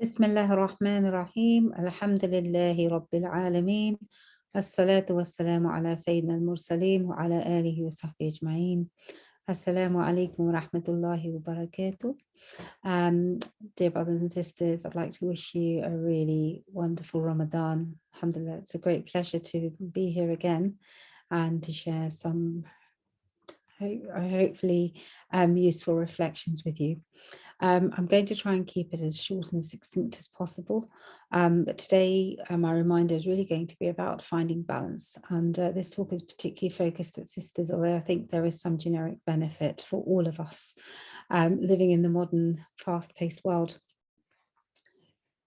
بسم الله الرحمن الرحيم الحمد لله رب العالمين الصلاة والسلام على سيدنا المرسلين وعلى آله وصحبه أجمعين. Assalamu alaikum wa rahmatullahi wa barakatuh. Dear brothers and sisters, I'd like to wish you a really wonderful Ramadan. Alhamdulillah, it's a great pleasure to be here again and to share some hopefully useful reflections with you. I'm going to try and keep it as short and succinct as possible, but today my reminder is really going to be about finding balance, and this talk is particularly focused at sisters, although I think there is some generic benefit for all of us living in the modern fast-paced world.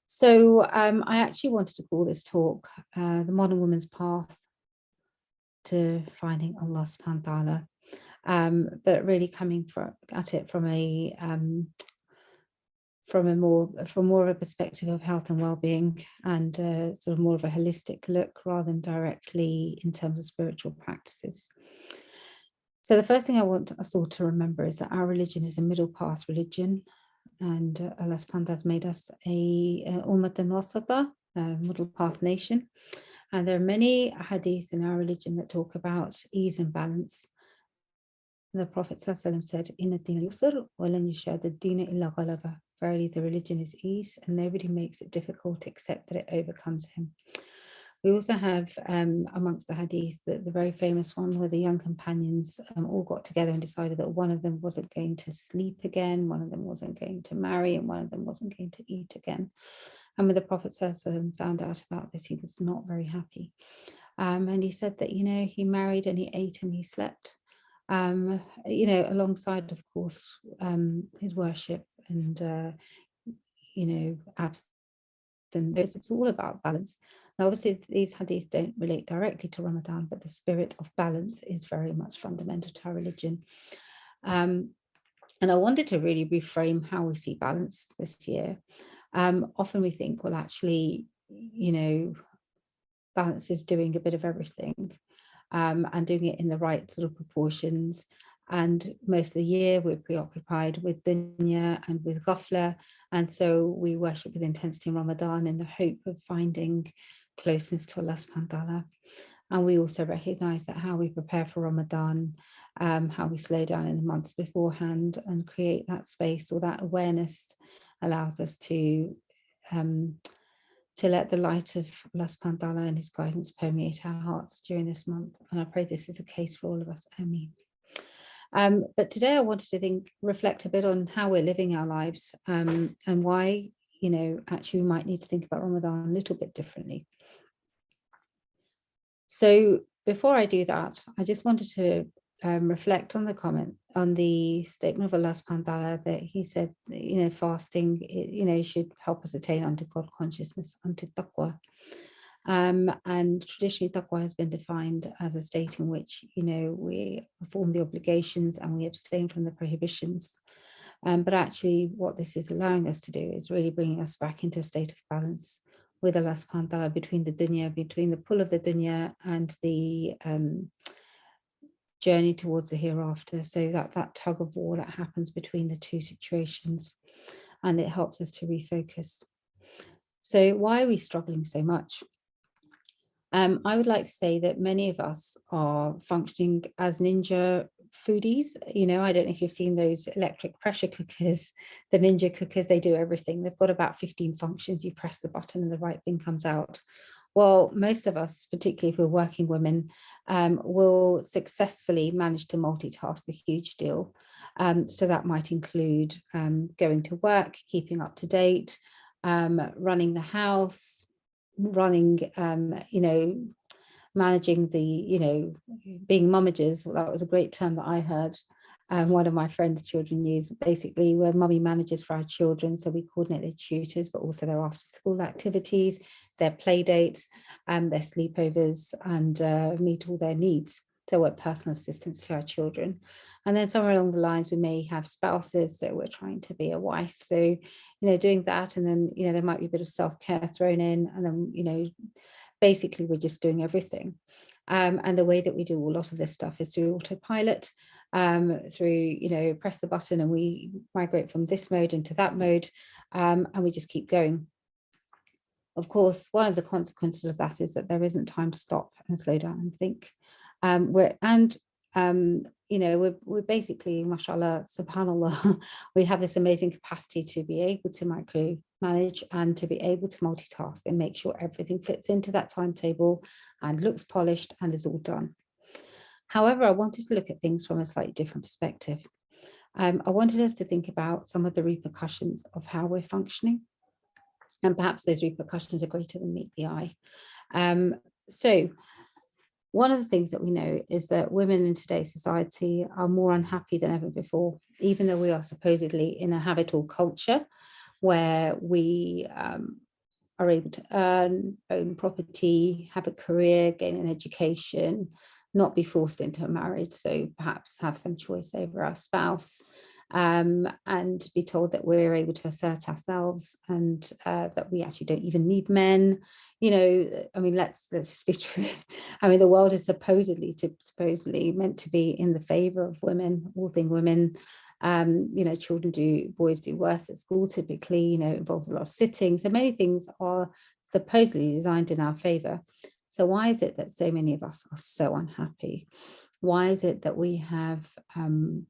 So I actually wanted to call this talk The Modern Woman's Path to Finding Allah subhanahu wa ta'ala. But really coming at it from more of a perspective of health and well-being, and sort of more of a holistic look rather than directly in terms of spiritual practices. So the first thing I want us all to remember is that our religion is a middle path religion, and Allah subhanahu wa ta'ala has made us a ummatan wasata, middle path nation, and there are many hadith in our religion that talk about ease and balance. The Prophet ﷺ said, "Inna dina yusr wa lan yushad ad-dina illa ghalaba." Verily, the religion is ease, and nobody makes it difficult except that it overcomes him. We also have amongst the hadith the very famous one where the young companions all got together and decided that one of them wasn't going to sleep again, one of them wasn't going to marry, and one of them wasn't going to eat again. And when the Prophet ﷺ found out about this, he was not very happy. And he said that, he married and he ate and he slept. Alongside, of course, his worship and, abstinence. It's all about balance. Now, obviously, these hadith don't relate directly to Ramadan, but the spirit of balance is very much fundamental to our religion. And I wanted to really reframe how we see balance this year. Often we think, well, actually, balance is doing a bit of everything. And doing it in the right sort of proportions. And most of the year we're preoccupied with dunya and with ghafla. And so we worship with intensity in Ramadan in the hope of finding closeness to Allah subhanahu wa ta'ala. And we also recognize that how we prepare for Ramadan, how we slow down in the months beforehand and create that space or that awareness allows us to let the light of Allah subhanahu wa ta'ala and his guidance permeate our hearts during this month. And I pray this is the case for all of us. Ameen. But today I wanted to reflect a bit on how we're living our lives and why, actually we might need to think about Ramadan a little bit differently. So before I do that, I just wanted to reflect on the comment on the statement of Allah subhanahu wa ta'ala that he said, fasting, should help us attain unto God consciousness, unto taqwa. And traditionally taqwa has been defined as a state in which, we perform the obligations and we abstain from the prohibitions. But actually what this is allowing us to do is really bringing us back into a state of balance with Allah subhanahu wa ta'ala between the pull of the dunya and the journey towards the hereafter. So that tug of war that happens between the two situations, and it helps us to refocus. So why are we struggling so much? I would like to say that many of us are functioning as ninja foodies. I don't know if you've seen those electric pressure cookers, the ninja cookers, they do everything. They've got about 15 functions. You press the button and the right thing comes out. Well, most of us, particularly if we're working women, will successfully manage to multitask a huge deal. So that might include going to work, keeping up to date, running the house, managing the, being mummages. Well, that was a great term that I heard. One of my friends' children used. Basically, we're mummy managers for our children, so we coordinate their tutors, but also their after-school activities, their play dates, their sleepovers, and meet all their needs. So we're personal assistants to our children. And then somewhere along the lines, we may have spouses, so we're trying to be a wife. So, doing that, and then, there might be a bit of self-care thrown in, and then, basically we're just doing everything. And the way that we do a lot of this stuff is through autopilot. through, press the button and we migrate from this mode into that mode, and we just keep going. Of course, one of the consequences of that is that there isn't time to stop and slow down and think. We're basically, mashallah, subhanallah, we have this amazing capacity to be able to micromanage and to be able to multitask and make sure everything fits into that timetable and looks polished and is all done. However, I wanted to look at things from a slightly different perspective. I wanted us to think about some of the repercussions of how we're functioning. And perhaps those repercussions are greater than meet the eye. So one of the things that we know is that women in today's society are more unhappy than ever before, even though we are supposedly in a habitable culture where we are able to earn, own property, have a career, gain an education, not be forced into a marriage, so perhaps have some choice over our spouse, and be told that we're able to assert ourselves and that we actually don't even need men. Let's just be true. The world is supposedly meant to be in the favor of women, all things women. Boys do worse at school typically, involves a lot of sitting. So many things are supposedly designed in our favor. So why is it that so many of us are so unhappy? Why is it that we have an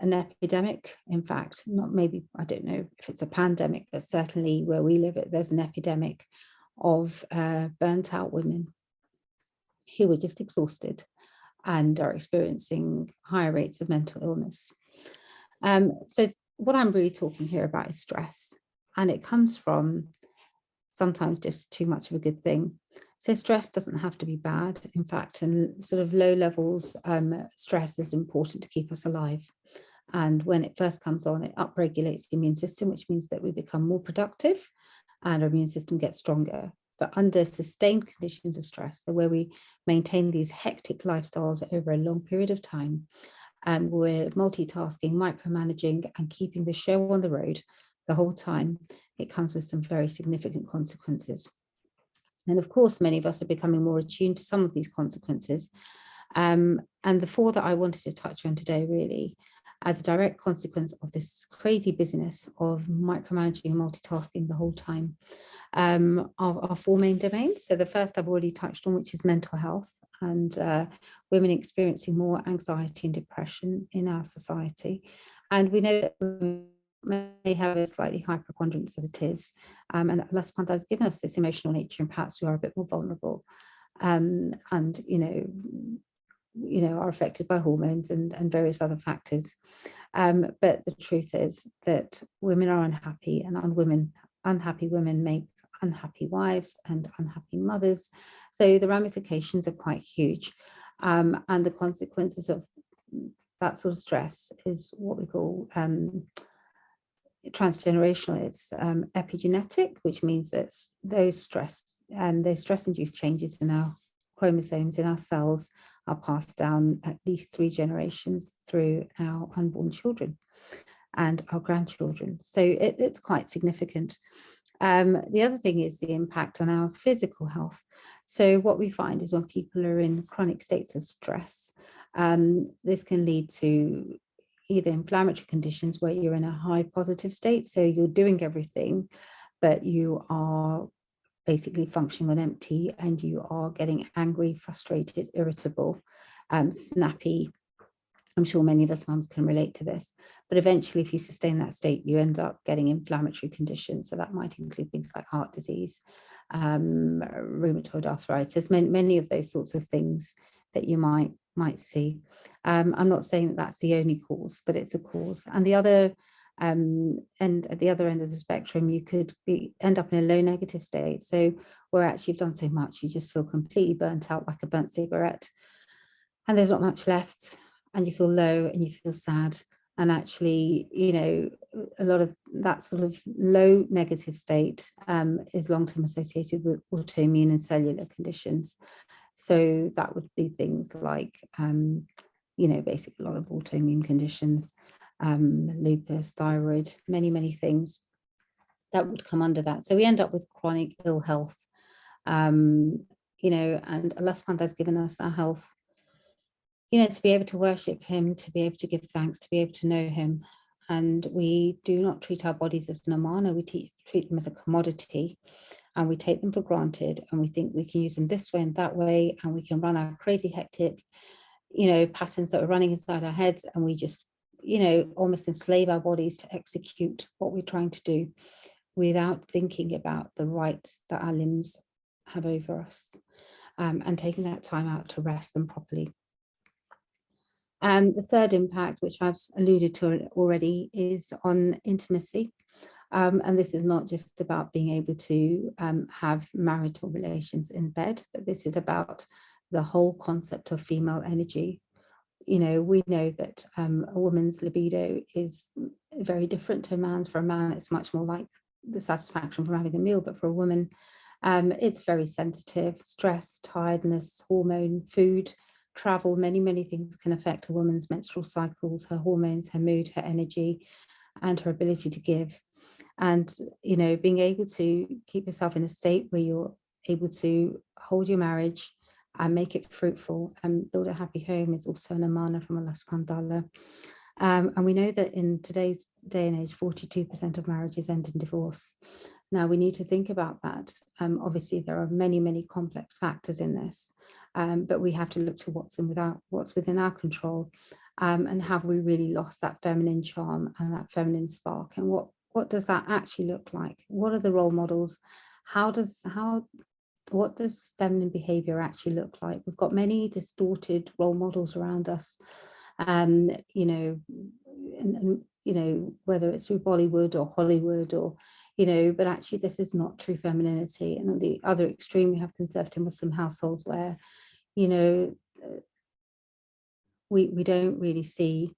epidemic? In fact, I don't know if it's a pandemic, but certainly where we live, there's an epidemic of burnt out women who are just exhausted and are experiencing higher rates of mental illness. So what I'm really talking here about is stress, and it comes from sometimes just too much of a good thing. So stress doesn't have to be bad. In fact, in sort of low levels, stress is important to keep us alive. And when it first comes on, it upregulates the immune system, which means that we become more productive and our immune system gets stronger. But under sustained conditions of stress, so where we maintain these hectic lifestyles over a long period of time, and we're multitasking, micromanaging, and keeping the show on the road the whole time, it comes with some very significant consequences. And of course, many of us are becoming more attuned to some of these consequences. And the four that I wanted to touch on today, really, as a direct consequence of this crazy business of micromanaging and multitasking the whole time, are four main domains. So the first I've already touched on, which is mental health, and women experiencing more anxiety and depression in our society. And we know that women may have a slightly high preponderance as it is, and Allah subhanahu wa ta'ala has given us this emotional nature, and perhaps we are a bit more vulnerable, and are affected by hormones and various other factors. But the truth is that women are unhappy, and unhappy women make unhappy wives and unhappy mothers. So the ramifications are quite huge, and the consequences of that sort of stress is what we call transgenerational. It's epigenetic, which means that those stress-induced changes in our chromosomes, in our cells, are passed down at least 3 generations through our unborn children and our grandchildren. So it's quite significant. The other thing is the impact on our physical health. So what we find is when people are in chronic states of stress, this can lead to either inflammatory conditions where you're in a high positive state, so you're doing everything, but you are basically functioning on empty, and you are getting angry, frustrated, irritable, snappy. I'm sure many of us mums can relate to this, but eventually if you sustain that state, you end up getting inflammatory conditions. So that might include things like heart disease, rheumatoid arthritis, many of those sorts of things that you might see. I'm not saying that that's the only cause, but it's a cause. And the other and at the other end of the spectrum, you could end up in a low negative state. So where actually you've done so much, you just feel completely burnt out, like a burnt cigarette, and there's not much left, and you feel low and you feel sad. And actually, a lot of that sort of low negative state is long-term associated with autoimmune and cellular conditions. So that would be things like, basically a lot of autoimmune conditions, lupus, thyroid, many things that would come under that. So we end up with chronic ill health, and Allah subhanahu wa ta'ala has given us our health to be able to worship him, to be able to give thanks, to be able to know him. And we do not treat our bodies as an amana, we treat them as a commodity, and we take them for granted, and we think we can use them this way and that way, and we can run our crazy hectic, patterns that are running inside our heads, and we just, almost enslave our bodies to execute what we're trying to do without thinking about the rights that our limbs have over us, and taking that time out to rest them properly. The third impact, which I've alluded to already, is on intimacy. And this is not just about being able to have marital relations in bed, but this is about the whole concept of female energy. We know that a woman's libido is very different to a man's. For a man, it's much more like the satisfaction from having a meal, but for a woman, it's very sensitive. Stress, tiredness, hormone, food, travel, many things can affect a woman's menstrual cycles, her hormones, her mood, her energy, and her ability to give. And being able to keep yourself in a state where you're able to hold your marriage and make it fruitful and build a happy home is also an amana from Allah subhanahu wa ta'ala. And we know that in today's day and age, 42% of marriages end in divorce. Now we need to think about that. Obviously, there are many complex factors in this, but we have to look to what's within our control, and have we really lost that feminine charm and that feminine spark? And what does that actually look like? What are the role models? What does feminine behavior actually look like? We've got many distorted role models around us, and whether it's through Bollywood or Hollywood or, but actually this is not true femininity. And on the other extreme, we have conservative Muslim households where, we don't really see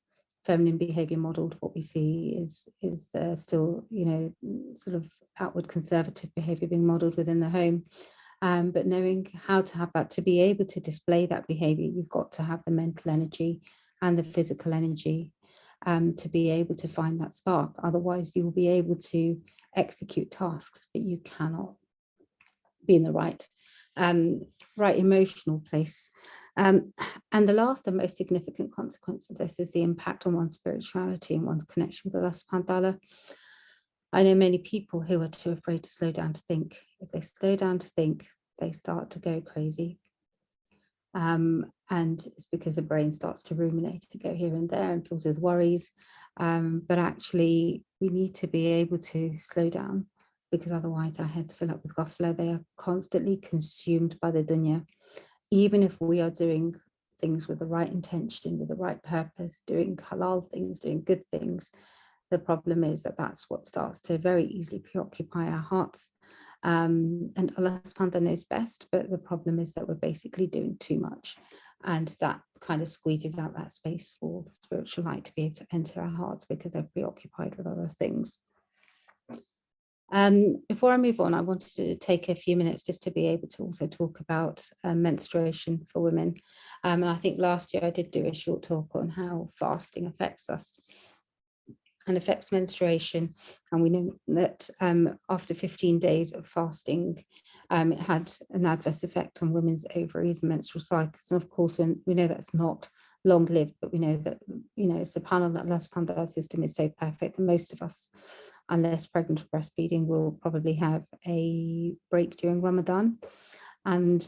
feminine behavior modeled. What we see is still, sort of outward conservative behavior being modeled within the home. But knowing how to have that, to be able to display that behavior, you've got to have the mental energy and the physical energy to be able to find that spark. Otherwise, you will be able to execute tasks, but you cannot be in the right emotional place. And the last and most significant consequence of this is the impact on one's spirituality and one's connection with Allah subhanahu wa ta'ala. I know many people who are too afraid to slow down to think. If they slow down to think, they start to go crazy. And it's because the brain starts to ruminate, to go here and there and fills with worries. But actually, we need to be able to slow down, because otherwise our heads fill up with ghafla. They are constantly consumed by the dunya. Even if we are doing things with the right intention, with the right purpose, doing halal things, doing good things, the problem is that that's what starts to very easily preoccupy our hearts. And Allah subhanahu wa ta'ala knows best, but the problem is that we're basically doing too much. And that kind of squeezes out that space for the spiritual light to be able to enter our hearts, because they're preoccupied with other things. Before I move on, I wanted to take a few minutes just to be able to also talk about menstruation for women. And I think last year I did do a short talk on how fasting affects us and affects menstruation. And we know that after 15 days of fasting, it had an adverse effect on women's ovaries and menstrual cycles. And of course, when we know that's not long lived, but we know that, subhanAllah, Allah's subhanahu wa ta'ala system is so perfect that most of us, unless pregnant or breastfeeding, will probably have a break during Ramadan. And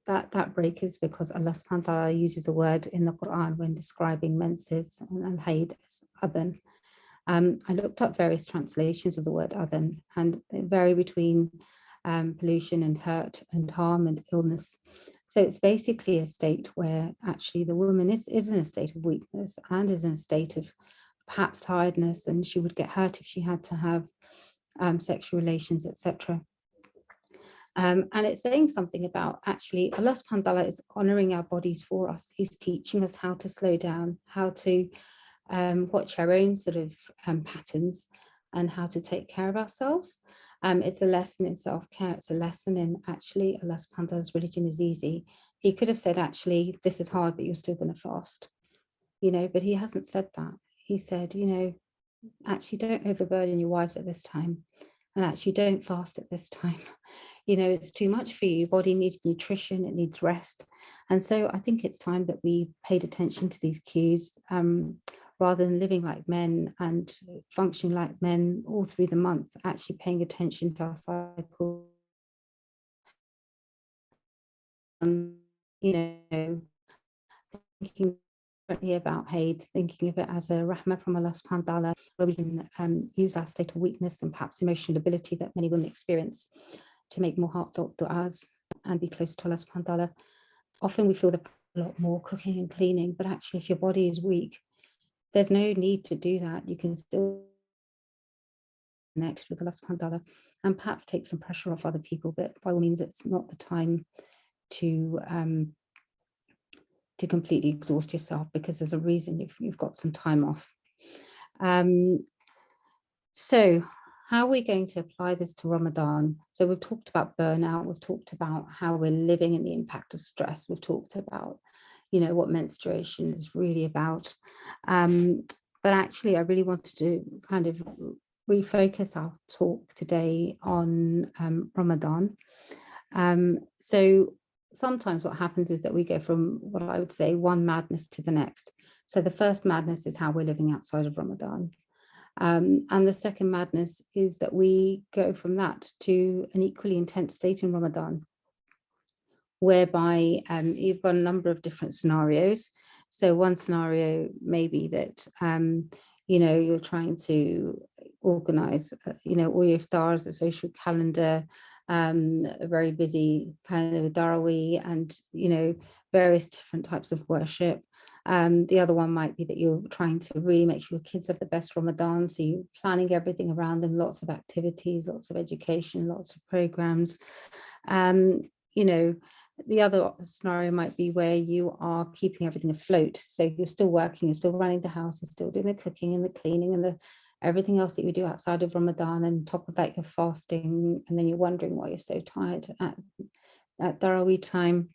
that break is because Allah subhanahu wa ta'ala uses a word in the Quran when describing menses and al-hayd as adhan. I looked up various translations of the word adhan, and they vary between pollution and hurt and harm and illness. So it's basically a state where actually the woman is in a state of weakness and is in a state of perhaps tiredness, and she would get hurt if she had to have sexual relations, etc. And it's saying something about actually Allah subhanahu wa ta'ala is honoring our bodies for us. He's teaching us how to slow down, how to watch our own sort of patterns, and how to take care of ourselves. It's a lesson in self-care. It's a lesson in actually Allah subhanahu wa ta'ala's religion is easy. He could have said, actually, this is hard, but you're still going to fast, but he hasn't said that. He said, actually don't overburden your wives at this time, and actually don't fast at this time. it's too much for you. Your body needs nutrition, it needs rest. And so I think it's time that we paid attention to these cues, rather than living like men and functioning like men all through the month, actually paying attention to our cycle. You know, thinking differently about Haid, thinking of it as a rahmah from Allah subhanahu wa ta'ala, where we can use our state of weakness and perhaps emotional ability that many women experience to make more heartfelt du'as and be closer to Allah subhanahu wa ta'ala. Often we feel a lot more cooking and cleaning, but actually if your body is weak, there's no need to do that. You can still connect with Allah subhanahu wa ta'ala and perhaps take some pressure off other people, but by all means, it's not the time to completely exhaust yourself, because there's a reason you've got some time off. So how are we going to apply this to Ramadan? So we've talked about burnout, we've talked about how we're living in the impact of stress, we've talked about, what menstruation is really about. But actually, I really wanted to kind of refocus our talk today on Ramadan. So sometimes what happens is that we go from what I would say one madness to the next. So the first madness is how we're living outside of Ramadan. And the second madness is that we go from that to an equally intense state in Ramadan, whereby you've got a number of different scenarios. So one scenario may be that, you're trying to organize, all your iftars, the social calendar, a very busy kind of Darawi and, various different types of worship. The other one might be that you're trying to really make sure your kids have the best Ramadan. So you're planning everything around them, lots of activities, lots of education, lots of programs. The other scenario might be where you are keeping everything afloat. So you're still working, you're still running the house, you're still doing the cooking and the cleaning and everything else that you do outside of Ramadan. And on top of that, you're fasting, and then you're wondering why you're so tired at Taraweeh time.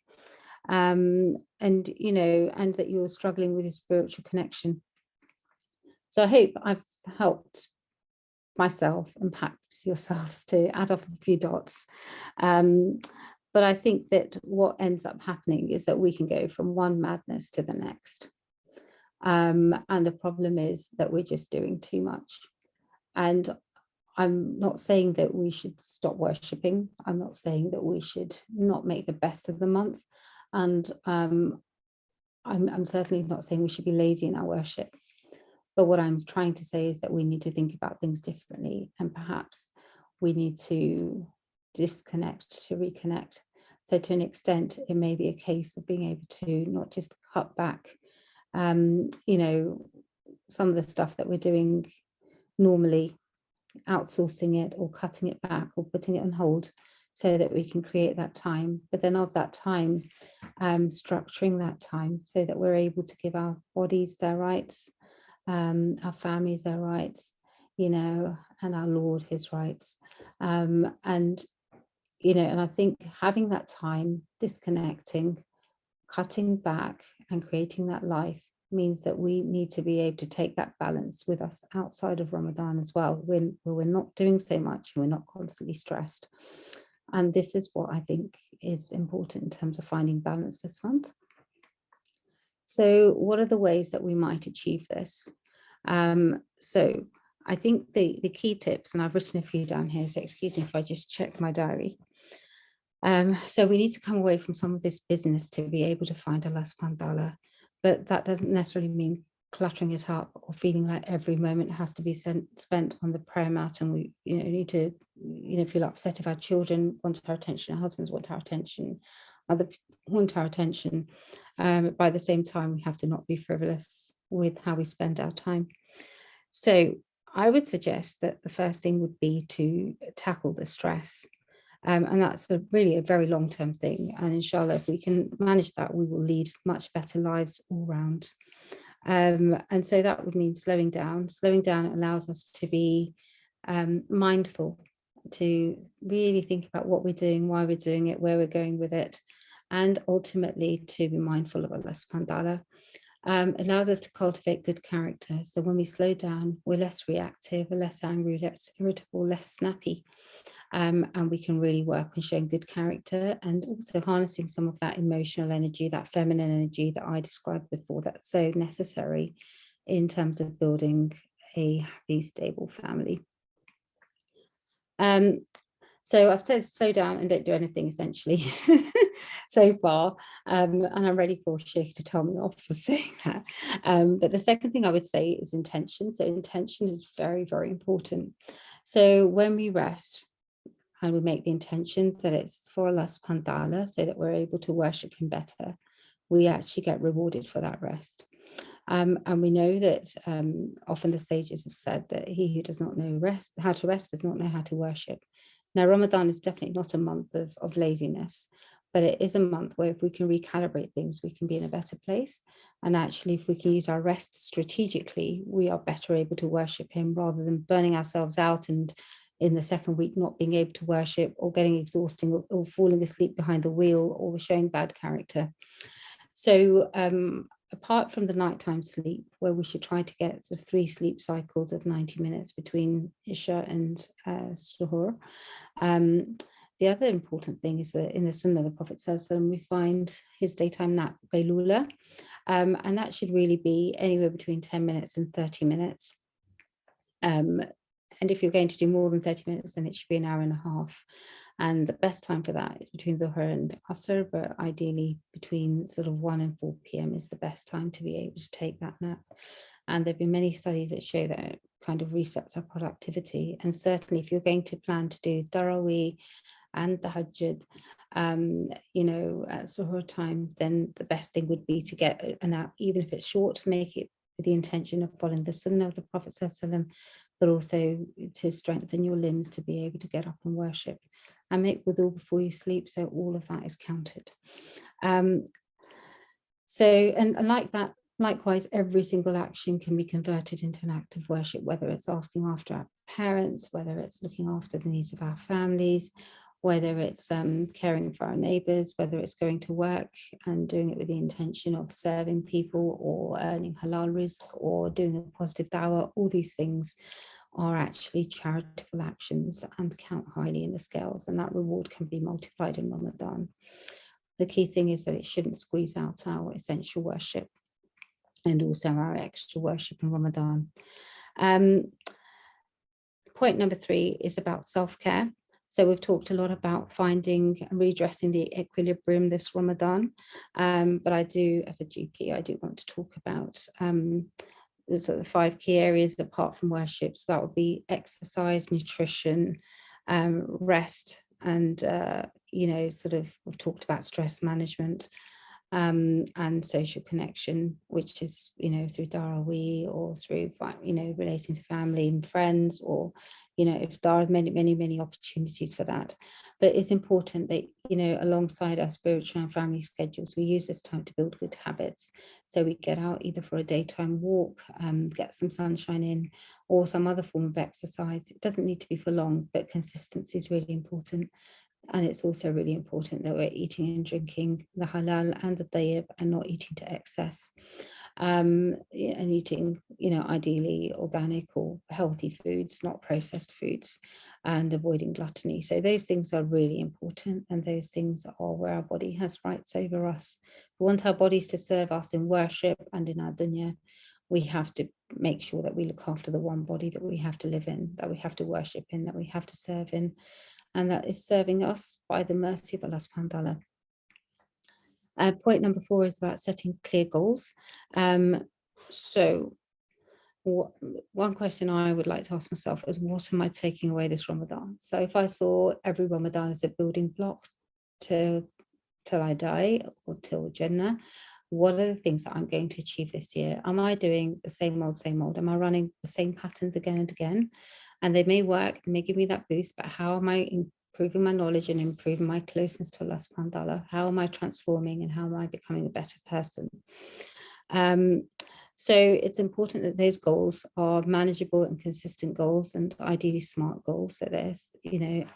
And that you're struggling with your spiritual connection. So I hope I've helped myself and perhaps yourselves to add up a few dots. But I think that what ends up happening is that we can go from one madness to the next. And the problem is that we're just doing too much. And I'm not saying that we should stop worshipping. I'm not saying that we should not make the best of the month. And I'm certainly not saying we should be lazy in our worship. But what I'm trying to say is that we need to think about things differently, and perhaps we need to disconnect to reconnect. So to an extent, it may be a case of being able to not just cut back, some of the stuff that we're doing normally, outsourcing it or cutting it back or putting it on hold so that we can create that time. But then of that time, structuring that time so that we're able to give our bodies their rights, our families their rights, and our Lord his rights. And I think having that time, disconnecting, cutting back and creating that life means that we need to be able to take that balance with us outside of Ramadan as well, when we're not doing so much and we're not constantly stressed. And this is what I think is important in terms of finding balance this month. So what are the ways that we might achieve this? So I think the key tips, and I've written a few down here, so excuse me if I just check my diary. So we need to come away from some of this business to be able to find Allah subhanahu wa ta'ala, but that doesn't necessarily mean cluttering it up or feeling like every moment has to be spent on the prayer mat, and we need to feel upset if our children want our attention, our husbands want our attention, other people want our attention. By the same time, we have to not be frivolous with how we spend our time. So I would suggest that the first thing would be to tackle the stress. And that's really a very long-term thing. And inshallah, if we can manage that, we will lead much better lives all round. And so that would mean slowing down. Slowing down allows us to be mindful, to really think about what we're doing, why we're doing it, where we're going with it, and ultimately to be mindful of Allah subhanahu wa ta'ala. allows us to cultivate good character. So when we slow down, we're less reactive, we're less angry, less irritable, less snappy. And we can really work on showing good character and also harnessing some of that emotional energy, that feminine energy that I described before, that's so necessary in terms of building a happy, stable family. So I've said slow down and don't do anything essentially so far, and I'm ready for Sheikh to tell me off for saying that. But the second thing I would say is intention. So intention is very, very important. So when we rest and we make the intention that it's for Allah subhanahu wa ta'ala, so that we're able to worship him better, we actually get rewarded for that rest. And we know that often the sages have said that he who does not know how to rest does not know how to worship. Now, Ramadan is definitely not a month of laziness, but it is a month where if we can recalibrate things, we can be in a better place. And actually, if we can use our rest strategically, we are better able to worship him rather than burning ourselves out and in the second week not being able to worship or getting exhausting or falling asleep behind the wheel or showing bad character. So apart from the nighttime sleep, where we should try to get sort of 3 sleep cycles of 90 minutes between Isha and Suhoor, the other important thing is that in the Sunnah, the Prophet says, we find his daytime nap, Baylula, and that should really be anywhere between 10 minutes and 30 minutes. And if you're going to do more than 30 minutes, then it should be an hour and a half. And the best time for that is between Dhuhr and Asr, but ideally between sort of 1 and 4 p.m. is the best time to be able to take that nap. And there have been many studies that show that it kind of resets our productivity. And certainly if you're going to plan to do Taraweeh and Tahajjud, at Suhoor time, then the best thing would be to get a nap, even if it's short, to make it with the intention of following the Sunnah of the Prophet ﷺ, but also to strengthen your limbs to be able to get up and worship, and make wudu before you sleep, so all of that is counted. And like that, likewise, every single action can be converted into an act of worship, whether it's asking after our parents, whether it's looking after the needs of our families, whether it's caring for our neighbours, whether it's going to work and doing it with the intention of serving people or earning halal rizq or doing a positive dawah. All these things are actually charitable actions and count highly in the scales, and that reward can be multiplied in Ramadan. The key thing is that it shouldn't squeeze out our essential worship and also our extra worship in Ramadan. Point number 3 is about self-care. So we've talked a lot about finding and redressing the equilibrium this Ramadan, but I do, as a GP, I do want to talk about sort of the 5 key areas apart from worship. So that would be exercise, nutrition, rest, and we've talked about stress management, and social connection, which is through Taraweeh or through relating to family and friends, or if there are many opportunities for that. But it's important that alongside our spiritual and family schedules, we use this time to build good habits. So we get out either for a daytime walk, get some sunshine in, or some other form of exercise. It doesn't need to be for long, but consistency is really important. And it's also really important that we're eating and drinking the halal and the tayyib and not eating to excess, and eating, ideally organic or healthy foods, not processed foods, and avoiding gluttony. So those things are really important, and those things are where our body has rights over us. We want our bodies to serve us in worship and in our dunya. We have to make sure that we look after the one body that we have to live in, that we have to worship in, that we have to serve in, and that is serving us by the mercy of Allah subhanahu wa ta'ala. Point number 4 is about setting clear goals. One question I would like to ask myself is, what am I taking away this Ramadan? So if I saw every Ramadan as a building block till I die or till Jannah, what are the things that I'm going to achieve this year? Am I doing the same old? Am I running the same patterns again and again? And they may work, they may give me that boost, but how am I improving my knowledge and improving my closeness to Allah subhanahu wa ta'ala? How am I transforming and how am I becoming a better person? So it's important that those goals are manageable and consistent goals, and ideally smart goals, so they're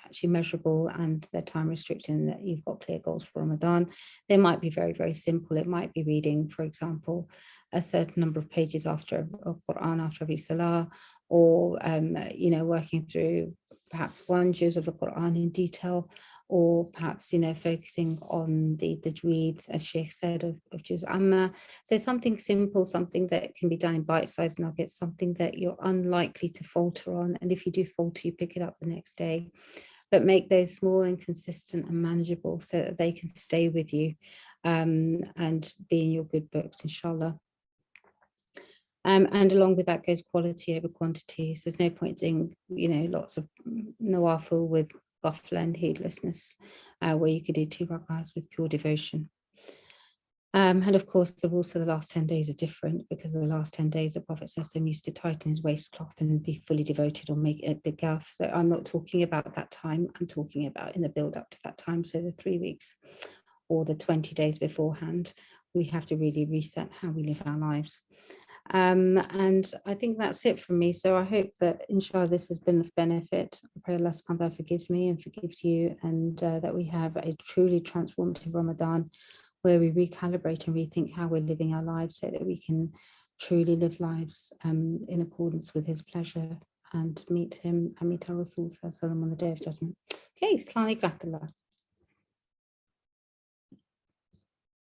actually measurable and they're time restricted, and that you've got clear goals for Ramadan. They might be very, very simple. It might be reading, for example, a certain number of pages after a Quran after every salah, or working through perhaps one juz of the Quran in detail, or perhaps focusing on the tajweed, as Sheikh said, of juz amma. So something simple, something that can be done in bite-sized nuggets, something that you're unlikely to falter on, and if you do falter, you pick it up the next day. But make those small and consistent and manageable so that they can stay with you and be in your good books, inshallah. And along with that goes quality over quantity. So there's no point doing, lots of nawafil with ghafla and heedlessness, where you could do 2 rak'ahs with pure devotion. And of course, also the last 10 days are different, because of the last 10 days, the Prophet used to tighten his waistcloth and be fully devoted or make it the gaf. So I'm not talking about that time. I'm talking about in the build up to that time. So the 3 weeks or the 20 days beforehand, we have to really reset how we live our lives. And I think that's it from me. So I hope that, inshallah, this has been of benefit. I pray Allah subhanahu wa ta'ala forgives me and forgives you, and that we have a truly transformative Ramadan, where we recalibrate and rethink how we're living our lives, so that we can truly live lives in accordance with his pleasure and meet him and meet our Rasul on the Day of Judgment. Okay, Slani Gratullah.